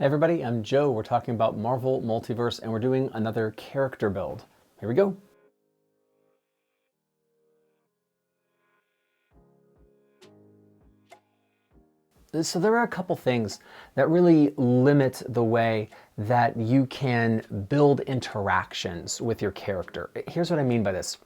Hey everybody, I'm Joe. We're talking about Marvel Multiverse and we're doing another character build. Here we go. So there are a couple things that really limit the way that you can build interactions with your character. Here's what I mean by this.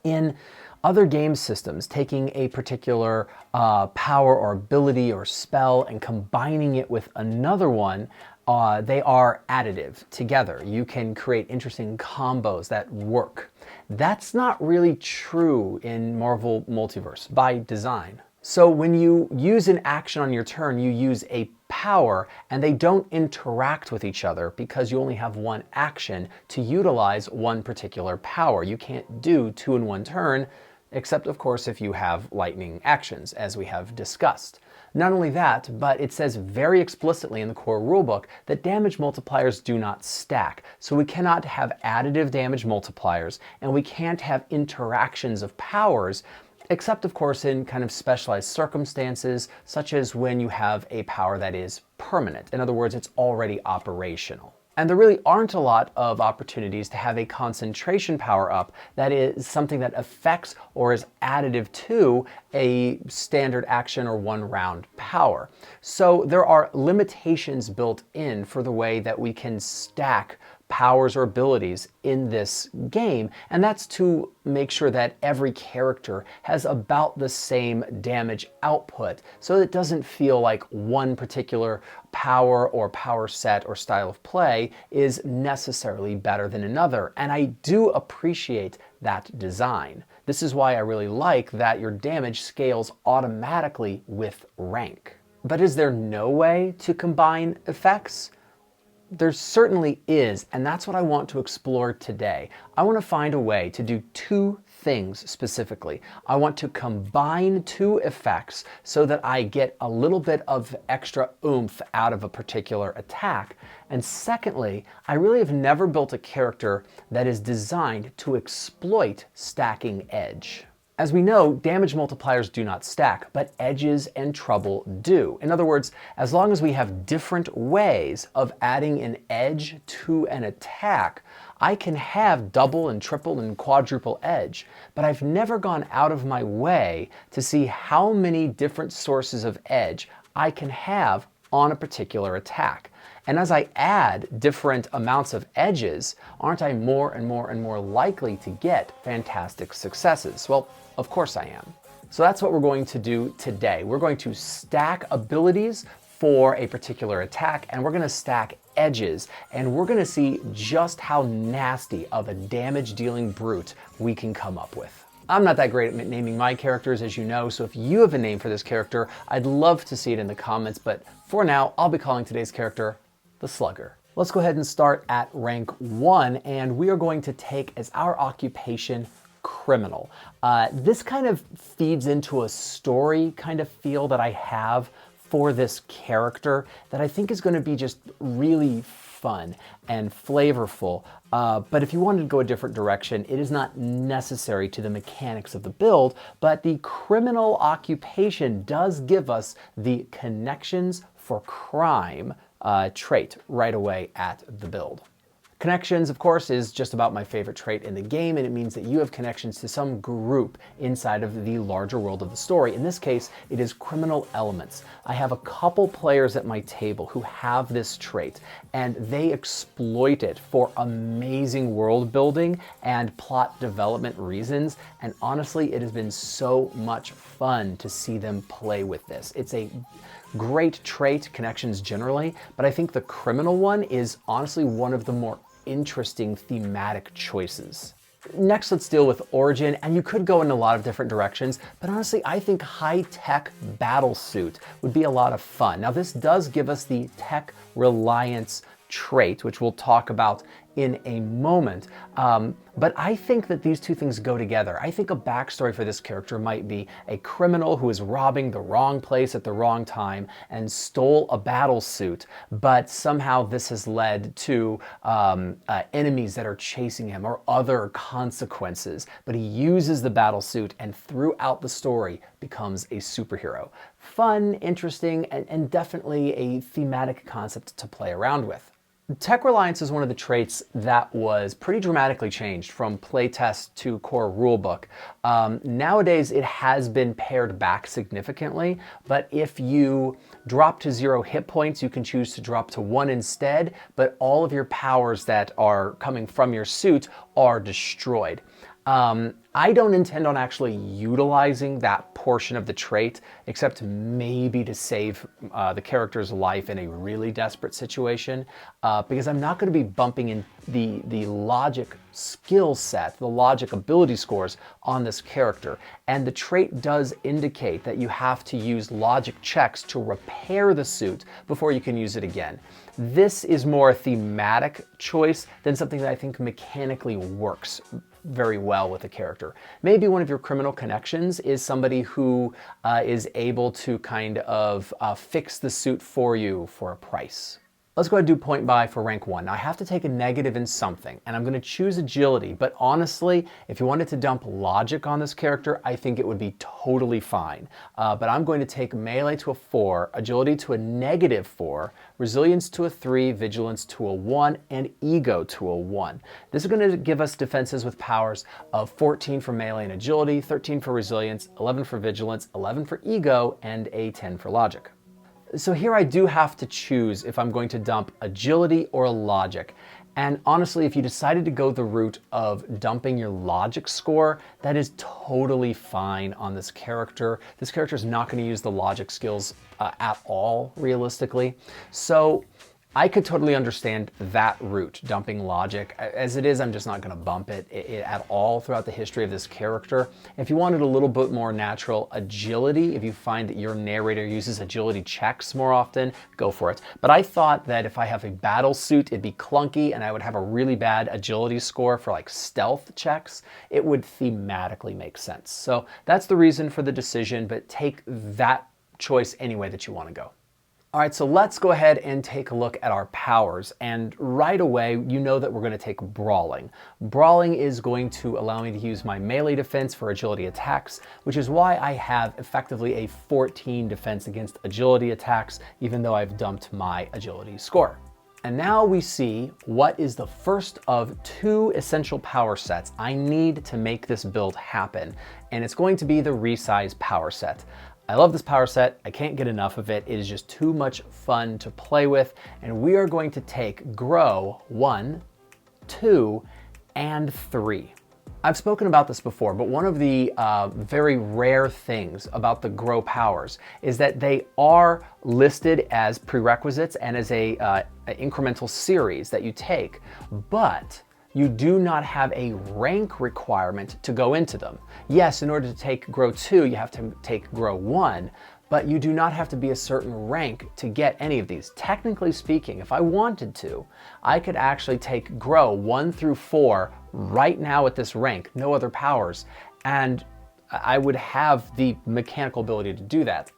In other game systems, taking a particular power or ability or spell and combining it with another one, they are additive together. You can create interesting combos that work. That's not really true in Marvel Multiverse by design. So when you use an action on your turn, you use a power and they don't interact with each other because you only have one action to utilize one particular power. You can't do two in one turn, except of course if you have lightning actions, as we have discussed. Not only that, but it says very explicitly in the core rulebook that damage multipliers do not stack. So we cannot have additive damage multipliers and we can't have interactions of powers, except of course in kind of specialized circumstances, such as when you have a power that is permanent. In other words, it's already operational. And there really aren't a lot of opportunities to have a concentration power up that is something that affects or is additive to a standard action or one round power. So there are limitations built in for the way that we can stack powers or abilities in this game, and that's to make sure that every character has about the same damage output so that it doesn't feel like one particular power or power set or style of play is necessarily better than another. And I do appreciate that design. This is why I really like that your damage scales automatically with rank. But is there no way to combine effects? There certainly is, and that's what I want to explore today. I want to find a way to do two things specifically. I want to combine two effects so that I get a little bit of extra oomph out of a particular attack. And secondly, I really have never built a character that is designed to exploit stacking edge. As we know, damage multipliers do not stack, but edges and trouble do. In other words, as long as we have different ways of adding an edge to an attack, I can have double and triple and quadruple edge, but I've never gone out of my way to see how many different sources of edge I can have on a particular attack. And as I add different amounts of edges, aren't I more and more and more likely to get fantastic successes? Well, of course I am. So that's what we're going to do today. We're going to stack abilities for a particular attack, and we're going to stack edges, and we're going to see just how nasty of a damage-dealing brute we can come up with. I'm not that great at naming my characters, as you know, so if you have a name for this character, I'd love to see it in the comments, but for now, I'll be calling today's character the Slugger. Let's go ahead and start at rank 1, and we are going to take as our occupation criminal. This kind of feeds into a story kind of feel that I have for this character that I think is going to be just really fun and flavorful. But if you wanted to go a different direction, it is not necessary to the mechanics of the build, but the criminal occupation does give us the connections for crime trait right away at the build. Connections, of course, is just about my favorite trait in the game, and it means that you have connections to some group inside of the larger world of the story. In this case, it is criminal elements. I have a couple players at my table who have this trait, and they exploit it for amazing world building and plot development reasons, and honestly, it has been so much fun to see them play with this. It's a great trait, connections generally, but I think the criminal one is honestly one of the more interesting thematic choices. Next, let's deal with origin, and you could go in a lot of different directions, but honestly, I think high-tech battle suit would be a lot of fun. Now, this does give us the tech reliance trait, which we'll talk about in a moment. But I think that these two things go together. I think a backstory for this character might be a criminal who is robbing the wrong place at the wrong time and stole a battle suit, but somehow this has led to enemies that are chasing him or other consequences. But he uses the battle suit and throughout the story becomes a superhero. Fun, interesting, and definitely a thematic concept to play around with. Tech reliance is one of the traits that was pretty dramatically changed from playtest to core rulebook. Nowadays, it has been pared back significantly, but if you drop to 0 hit points, you can choose to drop to 1 instead, but all of your powers that are coming from your suit are destroyed. I don't intend on actually utilizing that portion of the trait, except maybe to save the character's life in a really desperate situation, because I'm not going to be bumping in the logic skill set, the logic ability scores on this character. And the trait does indicate that you have to use logic checks to repair the suit before you can use it again. This is more a thematic choice than something that I think mechanically works very well with the character. Maybe one of your criminal connections is somebody who is able to kind of fix the suit for you for a price. Let's go ahead and do point buy for rank 1. Now I have to take a negative in something, and I'm going to choose agility, but honestly, if you wanted to dump logic on this character, I think it would be totally fine. But I'm going to take melee to a 4, agility to a -4, resilience to a 3, vigilance to a 1, and ego to a 1. This is going to give us defenses with powers of 14 for melee and agility, 13 for resilience, 11 for vigilance, 11 for ego, and a 10 for logic. So here I do have to choose if I'm going to dump agility or logic. And honestly, if you decided to go the route of dumping your logic score, that is totally fine on this character. This character is not going to use the logic skills at all, realistically. So I could totally understand that route, dumping logic. As it is, I'm just not going to bump it at all throughout the history of this character. If you wanted a little bit more natural agility, if you find that your narrator uses agility checks more often, go for it. But I thought that if I have a battle suit, it'd be clunky and I would have a really bad agility score for like stealth checks. It would thematically make sense. So that's the reason for the decision, but take that choice any way that you want to go. All right, so let's go ahead and take a look at our powers. And right away, you know that we're going to take Brawling. Brawling is going to allow me to use my melee defense for agility attacks, which is why I have effectively a 14 defense against agility attacks, even though I've dumped my agility score. And now we see what is the first of 2 essential power sets I need to make this build happen. And it's going to be the resize power set. I love this power set. I can't get enough of it. It is just too much fun to play with. And we are going to take Grow 1, 2, and 3. I've spoken about this before, but one of the very rare things about the Grow powers is that they are listed as prerequisites and as a incremental series that you take, but you do not have a rank requirement to go into them. Yes, in order to take Grow 2, you have to take Grow 1, but you do not have to be a certain rank to get any of these. Technically speaking, if I wanted to, I could actually take Grow 1 through 4 right now at this rank, no other powers, and I would have the mechanical ability to do that.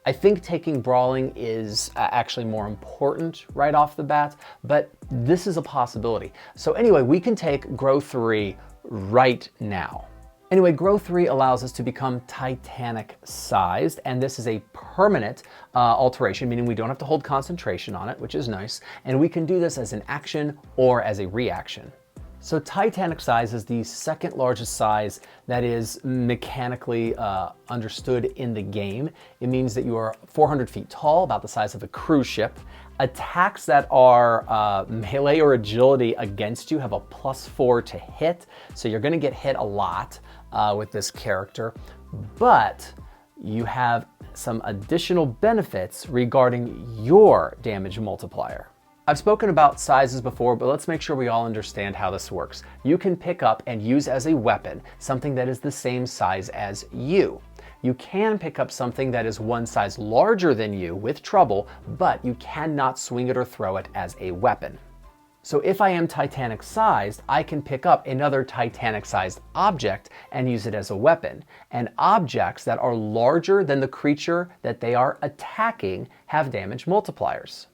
I think taking Brawling is actually more important right off the bat, but this is a possibility. So anyway, we can take Grow 3 right now. Anyway, Grow 3 allows us to become Titanic sized, and this is a permanent alteration, meaning we don't have to hold concentration on it, which is nice, and we can do this as an action or as a reaction. So Titanic size is the second largest size that is mechanically understood in the game. It means that you are 400 feet tall, about the size of a cruise ship. Attacks that are melee or agility against you have a +4 to hit, so you're going to get hit a lot with this character, but you have some additional benefits regarding your damage multiplier. I've spoken about sizes before, but let's make sure we all understand how this works. You can pick up and use as a weapon something that is the same size as you. You can pick up something that is one size larger than you with trouble, but you cannot swing it or throw it as a weapon. So if I am Titanic sized, I can pick up another Titanic sized object and use it as a weapon. And objects that are larger than the creature that they are attacking have damage multipliers.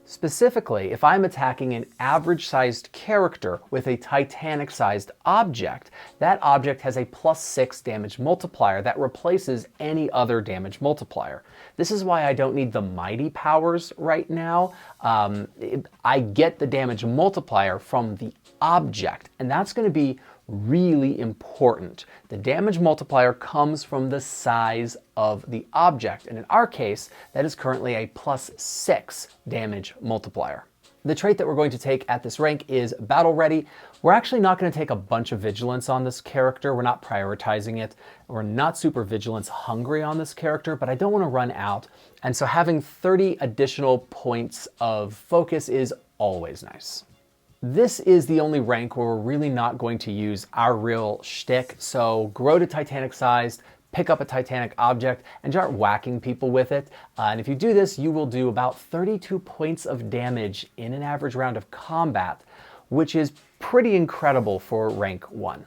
Specifically, if I'm attacking an average-sized character with a Titanic-sized object, that object has a +6 damage multiplier that replaces any other damage multiplier. This is why I don't need the mighty powers right now. I get the damage multiplier from the object, and that's going to be really important. The damage multiplier comes from the size of the object, and in our case, that is currently a +6 damage multiplier. The trait that we're going to take at this rank is Battle Ready. We're actually not going to take a bunch of vigilance on this character. We're not prioritizing it. We're not super vigilance hungry on this character, but I don't want to run out. And so having 30 additional points of focus is always nice. This is the only rank where we're really not going to use our real shtick, so grow to Titanic sized, pick up a Titanic object, and start whacking people with it. And if you do this, you will do about 32 points of damage in an average round of combat, which is pretty incredible for rank 1.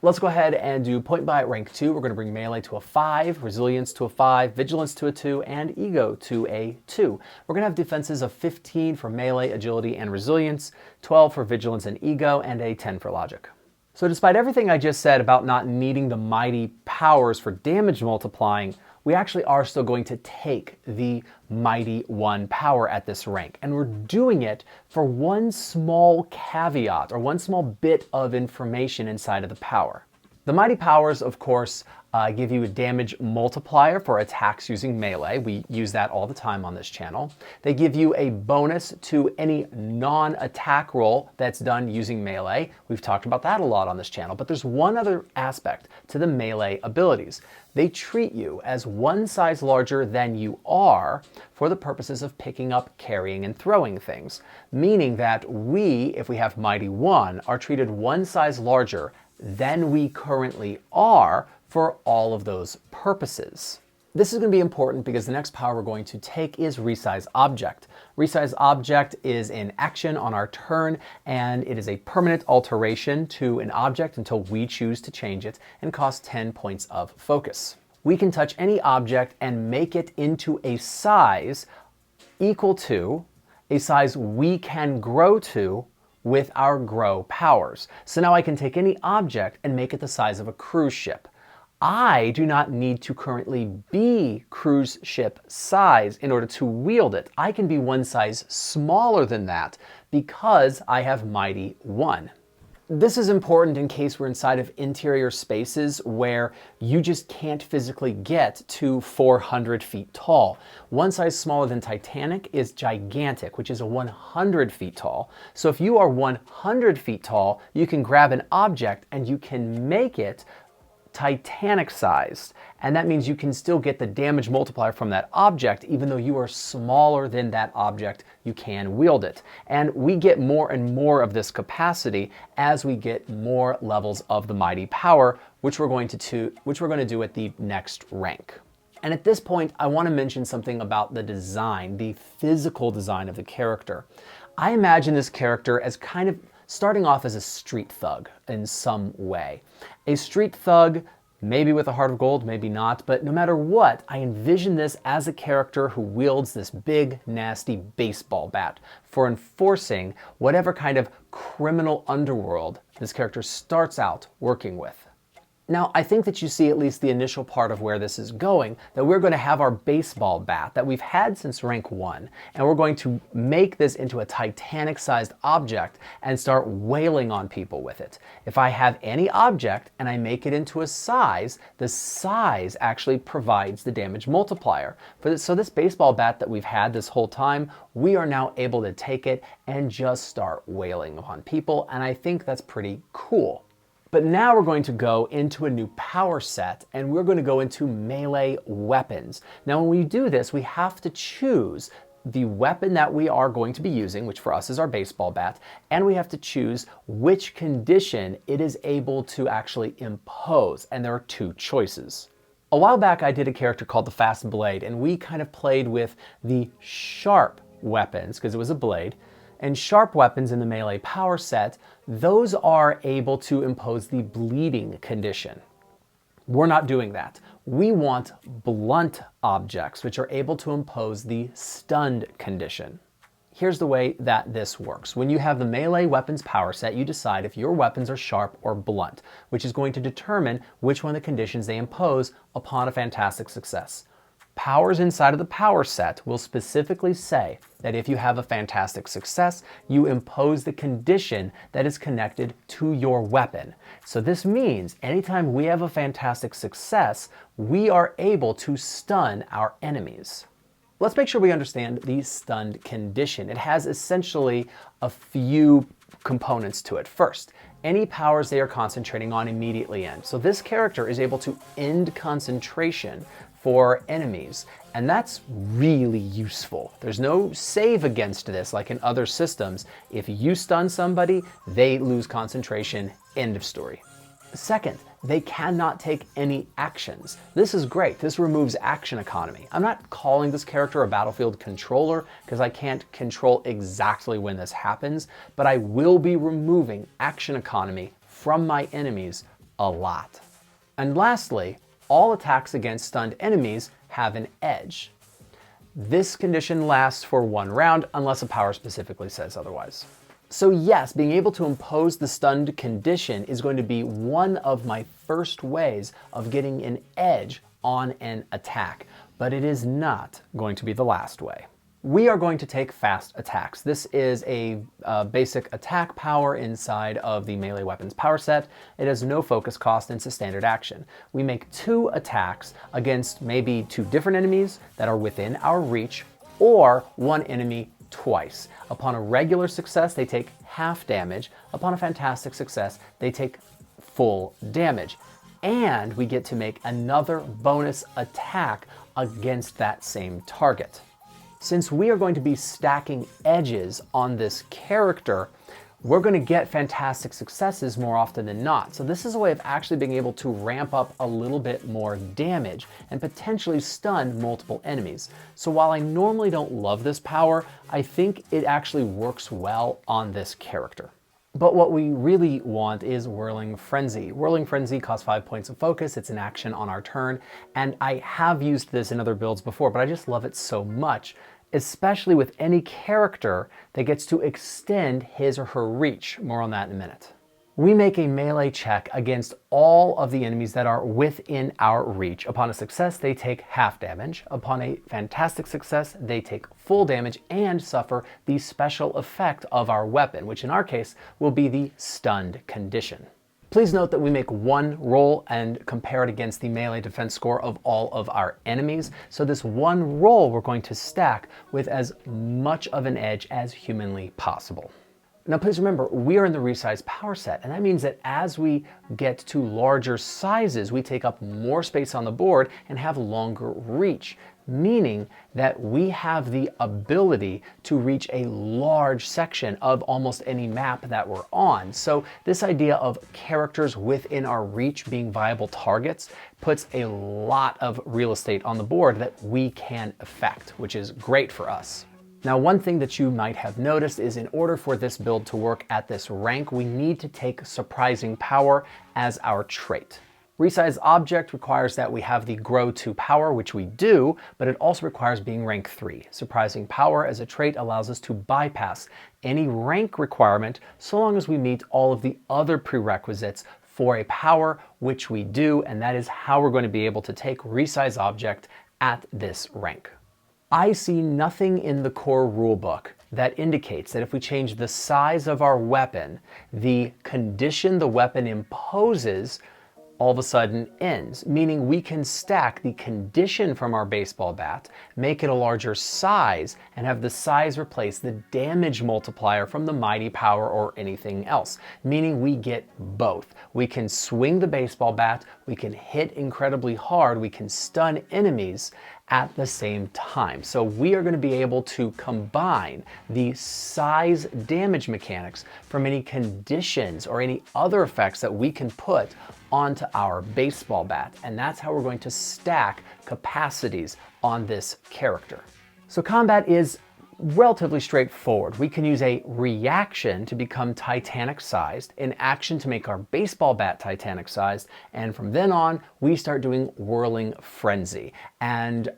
Let's go ahead and do point buy at rank 2. We're going to bring melee to a 5, resilience to a 5, vigilance to a 2, and ego to a 2. We're going to have defenses of 15 for melee, agility, and resilience, 12 for vigilance and ego, and a 10 for logic. So despite everything I just said about not needing the mighty powers for damage multiplying, we actually are still going to take the Mighty 1 power at this rank. And we're doing it for one small caveat, or one small bit of information inside of the power. The Mighty powers, of course, give you a damage multiplier for attacks using melee. We use that all the time on this channel. They give you a bonus to any non-attack roll that's done using melee. We've talked about that a lot on this channel, but there's one other aspect to the melee abilities. They treat you as one size larger than you are for the purposes of picking up, carrying, and throwing things, meaning that we, if we have Mighty 1, are treated one size larger than we currently are for all of those purposes. This is going to be important because the next power we're going to take is Resize Object. Resize Object is in action on our turn, and it is a permanent alteration to an object until we choose to change it, and costs 10 points of focus. We can touch any object and make it into a size equal to a size we can grow to with our grow powers. So now I can take any object and make it the size of a cruise ship. I do not need to currently be cruise ship size in order to wield it. I can be one size smaller than that because I have Mighty 1. This is important in case we're inside of interior spaces where you just can't physically get to 400 feet tall. One size smaller than Titanic is gigantic, which is a 100 feet tall. So if you are 100 feet tall, you can grab an object and you can make it Titanic sized, and that means you can still get the damage multiplier from that object even though you are smaller than that object. You can wield it, and we get more and more of this capacity as we get more levels of the mighty power, which we're going to do at the next rank. And at this point, I want to mention something about the design, the physical design of the character. I imagine this character as kind of starting off as a street thug in some way. A street thug, maybe with a heart of gold, maybe not, but no matter what, I envision this as a character who wields this big, nasty baseball bat for enforcing whatever kind of criminal underworld this character starts out working with. Now, I think that you see at least the initial part of where this is going, that we're going to have our baseball bat that we've had since rank 1, and we're going to make this into a Titanic-sized object and start wailing on people with it. If I have any object and I make it into a size, the size actually provides the damage multiplier. So this baseball bat that we've had this whole time, we are now able to take it and just start wailing upon people, and I think that's pretty cool. But now we're going to go into a new power set, and we're going to go into melee weapons. Now when we do this, we have to choose the weapon that we are going to be using, which for us is our baseball bat, and we have to choose which condition it is able to actually impose, and there are 2 choices. A while back I did a character called the Fast Blade, and we kind of played with the sharp weapons, because it was a blade, And sharp weapons in the melee power set, those are able to impose the bleeding condition. We're not doing that. We want blunt objects, which are able to impose the stunned condition. Here's the way that this works. When you have the melee weapons power set, you decide if your weapons are sharp or blunt, which is going to determine which one of the conditions they impose upon a fantastic success. Powers inside of the power set will specifically say that if you have a fantastic success, you impose the condition that is connected to your weapon. So this means anytime we have a fantastic success, we are able to stun our enemies. Let's make sure we understand the stunned condition. It has essentially a few components to it. First, any powers they are concentrating on immediately end. So this character is able to end concentration for enemies, and that's really useful. There's no save against this like in other systems. If you stun somebody, they lose concentration, end of story. Second, they cannot take any actions. This is great. This removes action economy. I'm not calling this character a battlefield controller because I can't control exactly when this happens, but I will be removing action economy from my enemies a lot. And lastly, all attacks against stunned enemies have an edge. This condition lasts for 1 round unless a power specifically says otherwise. So yes, being able to impose the stunned condition is going to be one of my first ways of getting an edge on an attack, but it is not going to be the last way. We are going to take fast attacks. This is a basic attack power inside of the melee weapons power set. It has no focus cost and it's a standard action. We make 2 attacks against maybe 2 different enemies that are within our reach, or 1 enemy twice. Upon a regular success, they take half damage. Upon a fantastic success, they take full damage. And we get to make another bonus attack against that same target. Since we are going to be stacking edges on this character, we're going to get fantastic successes more often than not. So this is a way of actually being able to ramp up a little bit more damage and potentially stun multiple enemies. So while I normally don't love this power, I think it actually works well on this character. But what we really want is Whirling Frenzy. Whirling Frenzy costs 5 points of focus. It's an action on our turn. And I have used this in other builds before, but I just love it so much, especially with any character that gets to extend his or her reach. More on that in a minute. We make a melee check against all of the enemies that are within our reach. Upon a success, they take half damage. Upon a fantastic success, they take full damage and suffer the special effect of our weapon, which in our case will be the stunned condition. Please note that we make 1 roll and compare it against the melee defense score of all of our enemies. So this 1 roll we're going to stack with as much of an edge as humanly possible. Now please remember, we are in the resize power set, and that means that as we get to larger sizes, we take up more space on the board and have longer reach, meaning that we have the ability to reach a large section of almost any map that we're on. So this idea of characters within our reach being viable targets puts a lot of real estate on the board that we can affect, which is great for us. Now, one thing that you might have noticed is in order for this build to work at this rank, we need to take Surprising Power as our trait. Resize Object requires that we have the Grow to Power, which we do, but it also requires being rank 3. Surprising Power as a trait allows us to bypass any rank requirement so long as we meet all of the other prerequisites for a power, which we do, and that is how we're going to be able to take Resize Object at this rank. I see nothing in the core rulebook that indicates that if we change the size of our weapon, the condition the weapon imposes all of a sudden ends, meaning we can stack the condition from our baseball bat, make it a larger size, and have the size replace the damage multiplier from the mighty power or anything else, meaning we get both. We can swing the baseball bat, we can hit incredibly hard, we can stun enemies at the same time. So we are going to be able to combine the size damage mechanics from any conditions or any other effects that we can put onto our baseball bat. And that's how we're going to stack capacities on this character. So combat is relatively straightforward. We can use a reaction to become Titanic sized, an action to make our baseball bat Titanic sized, and from then on, we start doing Whirling Frenzy. And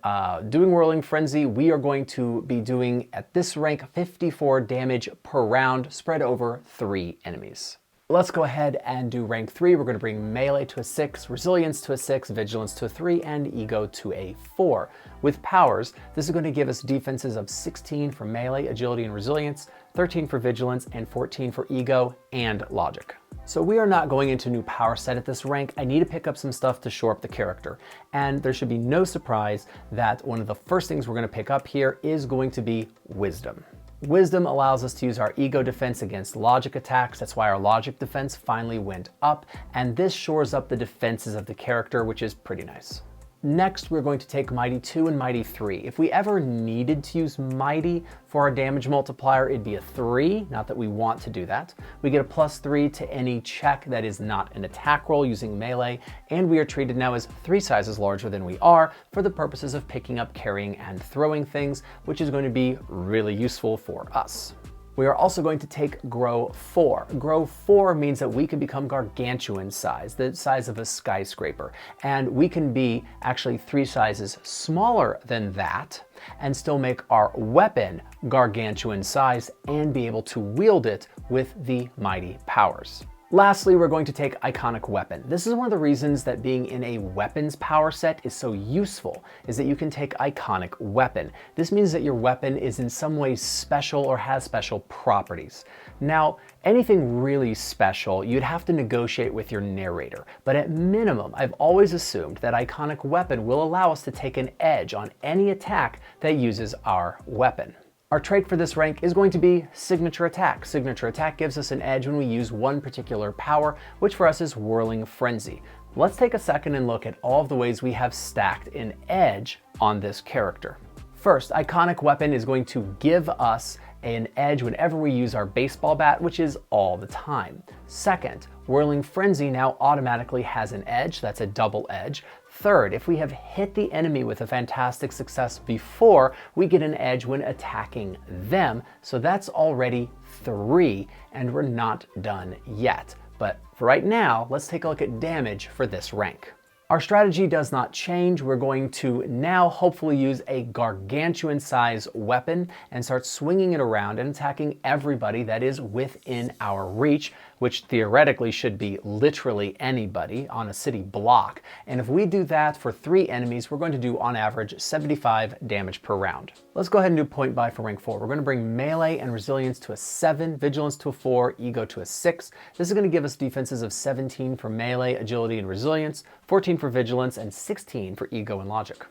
doing Whirling Frenzy, we are going to be doing, at this rank, 54 damage per round, spread over 3 enemies. Let's go ahead and do rank 3. We're going to bring melee to a 6, resilience to a 6, vigilance to a 3, and ego to a 4. With powers, this is going to give us defenses of 16 for melee, agility, and resilience, 13 for vigilance, and 14 for ego and logic. So we are not going into new power set at this rank. I need to pick up some stuff to shore up the character. And there should be no surprise that one of the first things we're going to pick up here is going to be wisdom. Wisdom allows us to use our ego defense against logic attacks. That's why our logic defense finally went up, and this shores up the defenses of the character, which is pretty nice. Next, we're going to take Mighty 2 and Mighty 3. If we ever needed to use Mighty for our damage multiplier, it'd be a 3, not that we want to do that. We get a +3 to any check that is not an attack roll using melee, and we are treated now as 3 sizes larger than we are for the purposes of picking up, carrying, and throwing things, which is going to be really useful for us. We are also going to take Grow 4. Grow 4 means that we can become gargantuan size, the size of a skyscraper. And we can be actually 3 sizes smaller than that and still make our weapon gargantuan size and be able to wield it with the mighty powers. Lastly, we're going to take Iconic Weapon. This is one of the reasons that being in a weapons power set is so useful, is that you can take Iconic Weapon. This means that your weapon is in some way special or has special properties. Now, anything really special, you'd have to negotiate with your narrator, but at minimum, I've always assumed that Iconic Weapon will allow us to take an edge on any attack that uses our weapon. Our trait for this rank is going to be Signature Attack. Signature Attack gives us an edge when we use one particular power, which for us is Whirling Frenzy. Let's take a second and look at all of the ways we have stacked an edge on this character. First, Iconic Weapon is going to give us an edge whenever we use our baseball bat, which is all the time. Second, Whirling Frenzy now automatically has an edge, that's a double edge. Third, if we have hit the enemy with a fantastic success before, we get an edge when attacking them, so that's already 3, and we're not done yet. But for right now, let's take a look at damage for this rank. Our strategy does not change. We're going to now hopefully use a gargantuan size weapon and start swinging it around and attacking everybody that is within our reach, which theoretically should be literally anybody on a city block. And if we do that for 3 enemies, we're going to do on average 75 damage per round. Let's go ahead and do point buy for rank 4. We're going to bring melee and resilience to a 7, vigilance to a 4, ego to a 6. This is going to give us defenses of 17 for melee, agility, and resilience, 14 for vigilance, and 16 for ego and logic.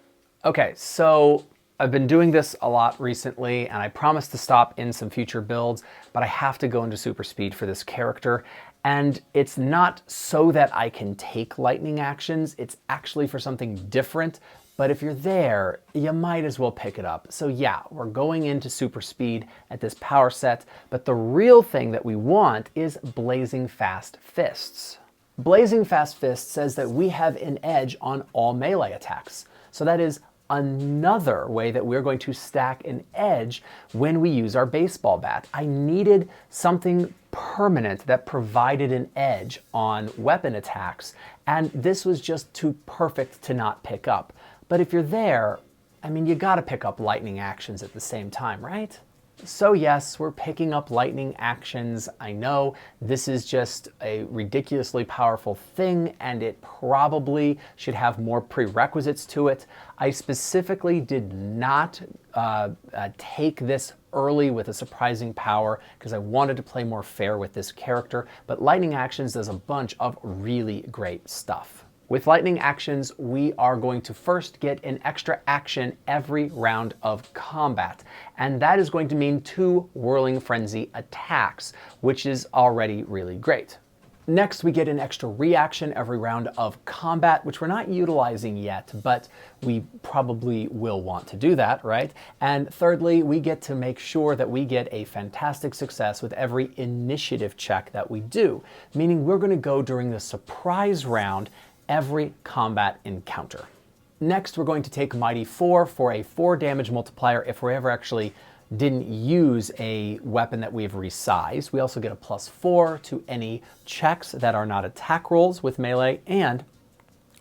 Okay, so I've been doing this a lot recently, and I promised to stop in some future builds, but I have to go into super speed for this character. And it's not so that I can take lightning actions, it's actually for something different. But if you're there, you might as well pick it up. So yeah, we're going into super speed at this power set, but the real thing that we want is Blazing Fast Fists. Blazing Fast Fists says that we have an edge on all melee attacks. So that is another way that we're going to stack an edge when we use our baseball bat. I needed something permanent that provided an edge on weapon attacks, and this was just too perfect to not pick up. But if you're there, I mean, you gotta pick up lightning actions at the same time, right? So yes, we're picking up lightning actions. I know this is just a ridiculously powerful thing, and it probably should have more prerequisites to it. I specifically did not take this early with a surprising power because I wanted to play more fair with this character, but lightning actions does a bunch of really great stuff. With lightning actions, we are going to first get an extra action every round of combat, and that is going to mean 2 Whirling Frenzy attacks, which is already really great. Next, we get an extra reaction every round of combat, which we're not utilizing yet, but we probably will want to do that, right? And thirdly, we get to make sure that we get a fantastic success with every initiative check that we do, meaning we're going to go during the surprise round every combat encounter. Next, we're going to take Mighty 4 for a 4 damage multiplier if we're ever actually didn't use a weapon that we've resized. We also get a +4 to any checks that are not attack rolls with melee, and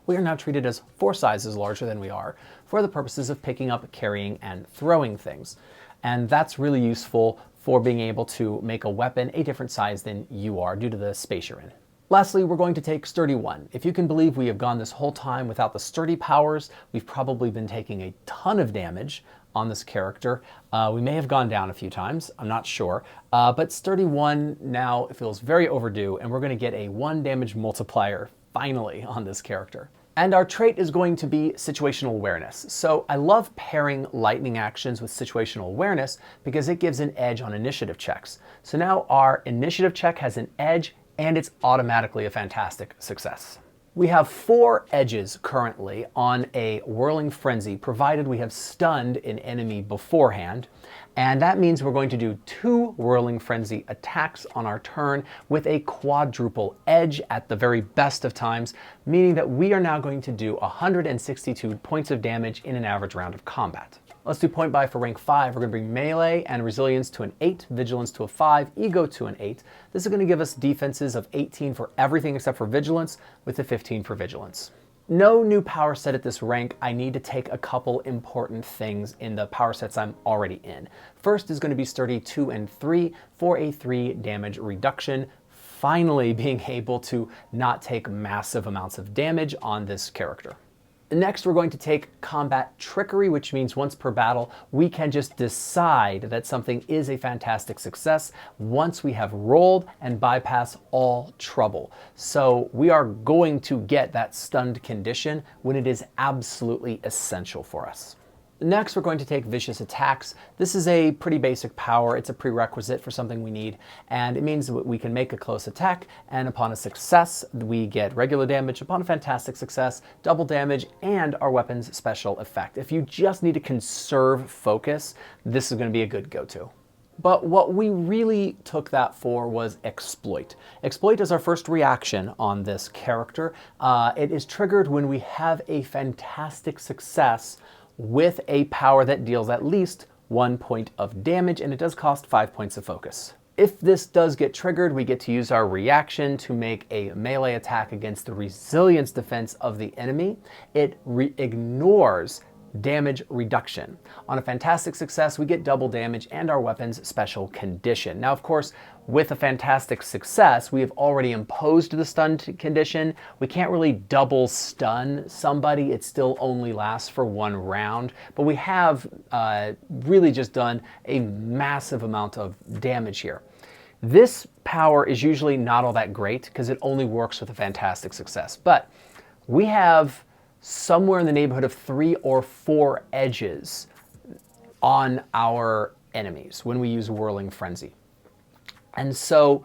we are now treated as 4 sizes larger than we are for the purposes of picking up, carrying, and throwing things. And that's really useful for being able to make a weapon a different size than you are due to the space you're in. Lastly, we're going to take Sturdy 1. If you can believe we have gone this whole time without the Sturdy powers, we've probably been taking a ton of damage on this character. We may have gone down a few times, I'm not sure, but Sturdy 1 now feels very overdue, and we're going to get a 1 damage multiplier finally on this character. And our trait is going to be situational awareness. So I love pairing lightning actions with situational awareness because it gives an edge on initiative checks. So now our initiative check has an edge, and it's automatically a fantastic success. We have 4 edges currently on a Whirling Frenzy, provided we have stunned an enemy beforehand. And that means we're going to do 2 Whirling Frenzy attacks on our turn with a quadruple edge at the very best of times, meaning that we are now going to do 162 points of damage in an average round of combat. Let's do point buy for rank 5. We're going to bring melee and resilience to an 8, vigilance to a 5, ego to an 8. This is going to give us defenses of 18 for everything except for vigilance, with a 15 for vigilance. No new power set at this rank. I need to take a couple important things in the power sets I'm already in. First is going to be Sturdy 2 and 3 for a 3 damage reduction. Finally being able to not take massive amounts of damage on this character. Next, we're going to take Combat Trickery, which means once per battle, we can just decide that something is a fantastic success once we have rolled and bypass all trouble. So we are going to get that stunned condition when it is absolutely essential for us. Next, we're going to take Vicious Attacks. This is a pretty basic power. It's a prerequisite for something we need, and it means that we can make a close attack, and upon a success, we get regular damage. Upon a fantastic success, double damage, and our weapon's special effect. If you just need to conserve focus, this is going to be a good go-to. But what we really took that for was Exploit. Exploit is our first reaction on this character. It is triggered when we have a fantastic success with a power that deals at least 1 point of damage, and it does cost 5 points of focus. If this does get triggered, we get to use our reaction to make a melee attack against the resilience defense of the enemy. It ignores damage reduction. On a fantastic success, we get double damage and our weapon's special condition. Now, of course, with a fantastic success, we have already imposed the stun condition. We can't really double stun somebody. It still only lasts for 1 round, but we have really just done a massive amount of damage here. This power is usually not all that great because it only works with a fantastic success, but we have somewhere in the neighborhood of 3 or 4 edges on our enemies when we use Whirling Frenzy. And so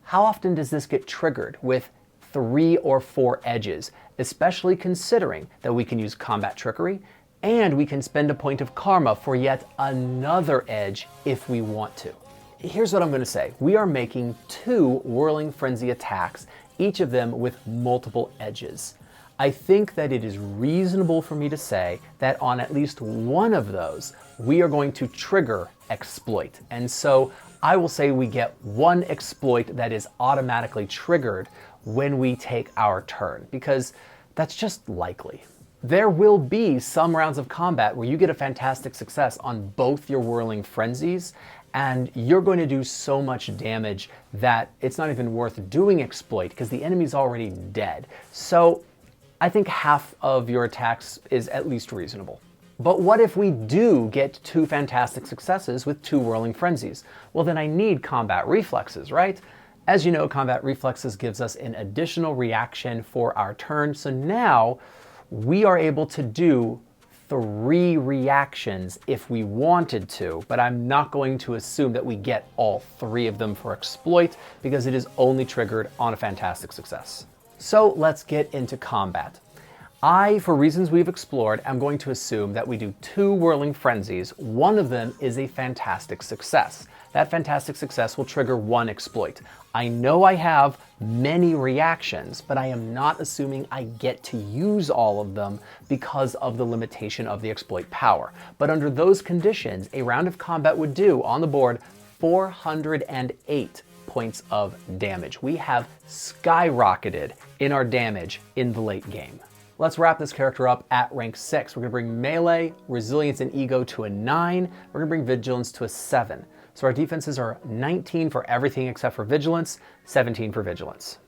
how often does this get triggered with 3 or 4 edges, especially considering that we can use Combat Trickery and we can spend a point of karma for yet another edge if we want to? Here's what I'm going to say. We are making 2 Whirling Frenzy attacks, each of them with multiple edges. I think that it is reasonable for me to say that on at least one of those, we are going to trigger Exploit. And so I will say we get 1 exploit that is automatically triggered when we take our turn, because that's just likely. There will be some rounds of combat where you get a fantastic success on both your Whirling Frenzies, and you're going to do so much damage that it's not even worth doing Exploit because the enemy's already dead. So I think half of your attacks is at least reasonable. But what if we do get 2 fantastic successes with 2 Whirling Frenzies? Well, then I need Combat Reflexes, right? As you know, Combat Reflexes gives us an additional reaction for our turn. So now we are able to do 3 reactions if we wanted to, but I'm not going to assume that we get all 3 of them for Exploit because it is only triggered on a fantastic success. So let's get into combat. For reasons we've explored, am going to assume that we do 2 Whirling Frenzies. One of them is a fantastic success. that fantastic success will trigger one exploit. I know I have many reactions, but I am not assuming I get to use all of them because of the limitation of the exploit power. But under those conditions, a round of combat would do on the board 408 points of damage. We have skyrocketed in our damage in the late game. Let's wrap this character up at rank 6. We're gonna bring melee, resilience, and ego to a 9. We're gonna bring vigilance to a 7. So our defenses are 19 for everything except for vigilance, 17 for vigilance.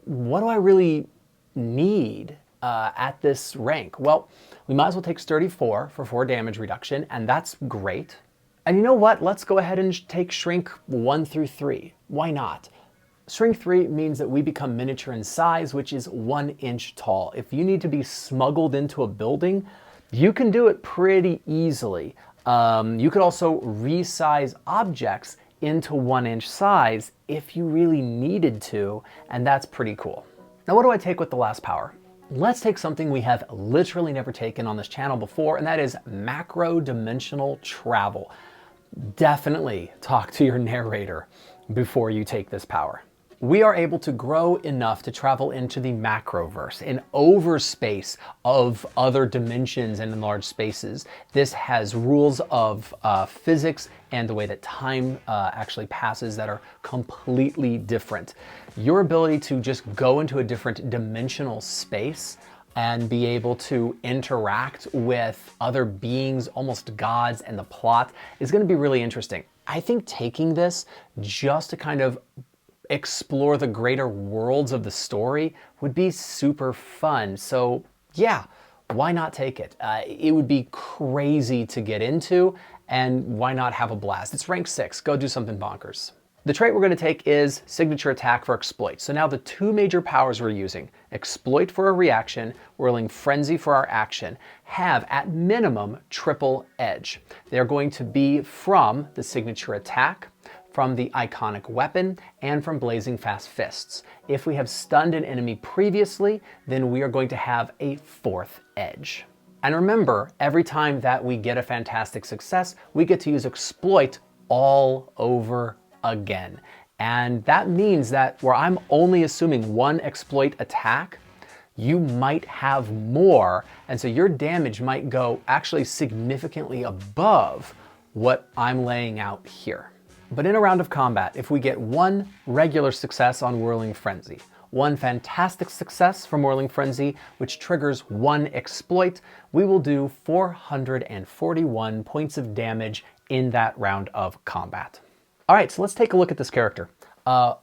What do I really need at this rank? Well, we might as well take Sturdy 4 for 4 damage reduction, and that's great. And you know what? Let's go ahead and take Shrink 1 through 3. Why not? Shrink 3 means that we become miniature in size, which is 1 inch tall. If you need to be smuggled into a building, you can do it pretty easily. You could also resize objects into 1 inch size if you really needed to, and that's pretty cool. Now, what do I take with the last power? Let's take something we have literally never taken on this channel before, and that is macro-dimensional travel. Definitely talk to your narrator before you take this power. We are able to grow enough to travel into the macroverse, an overspace of other dimensions and enlarged spaces. This has rules of physics and the way that time actually passes that are completely different. Your ability to just go into a different dimensional space and be able to interact with other beings, almost gods, and the plot is going to be really interesting. I think taking this just to kind of explore the greater worlds of the story would be super fun. So yeah, why not take it? It would be crazy to get into, and why not have a blast? It's rank 6, go do something bonkers. The trait we're going to take is Signature Attack for Exploit. So now the 2 major powers we're using, Exploit for a reaction, Whirling Frenzy for our action, have at minimum triple edge. They're going to be from the Signature Attack, from the iconic weapon, and from Blazing Fast Fists. If we have stunned an enemy previously, then we are going to have a 4th edge. And remember, every time that we get a fantastic success, we get to use Exploit all over again. And that means that where I'm only assuming 1 exploit attack, you might have more, and so your damage might go actually significantly above what I'm laying out here. But in a round of combat, if we get 1 regular success on Whirling Frenzy, 1 fantastic success from Whirling Frenzy, which triggers 1 exploit, we will do 441 points of damage in that round of combat. All right, so let's take a look at this character.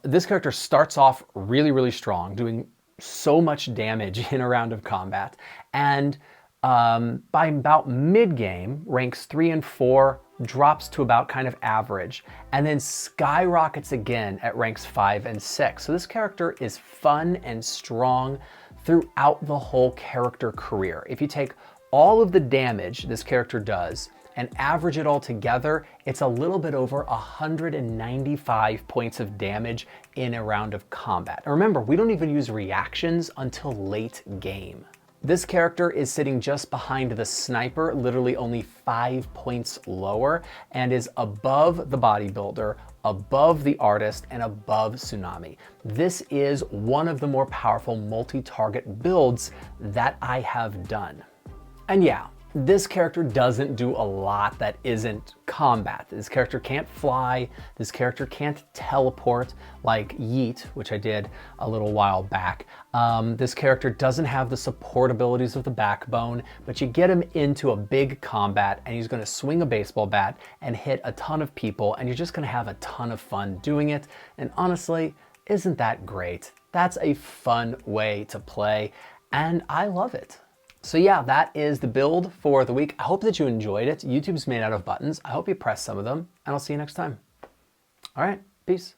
This character starts off really, really strong, doing so much damage in a round of combat, and by about mid-game, ranks 3 and 4, drops to about kind of average, and then skyrockets again at ranks 5 and 6. So this character is fun and strong throughout the whole character career. If you take all of the damage this character does and average it all together, it's a little bit over 195 points of damage in a round of combat. And remember, we don't even use reactions until late game. This character is sitting just behind the sniper, literally only 5 points lower, and is above the bodybuilder, above the artist, and above Tsunami. This is one of the more powerful multi-target builds that I have done. And yeah, this character doesn't do a lot that isn't combat. This character can't fly, this character can't teleport like Yeet, which I did a little while back. This character doesn't have the support abilities of the backbone, but you get him into a big combat and he's gonna swing a baseball bat and hit a ton of people, and you're just gonna have a ton of fun doing it. And honestly, isn't that great? That's a fun way to play, and I love it. So yeah, that is the build for the week. I hope that you enjoyed it. YouTube's made out of buttons. I hope you press some of them, and I'll see you next time. All right, peace.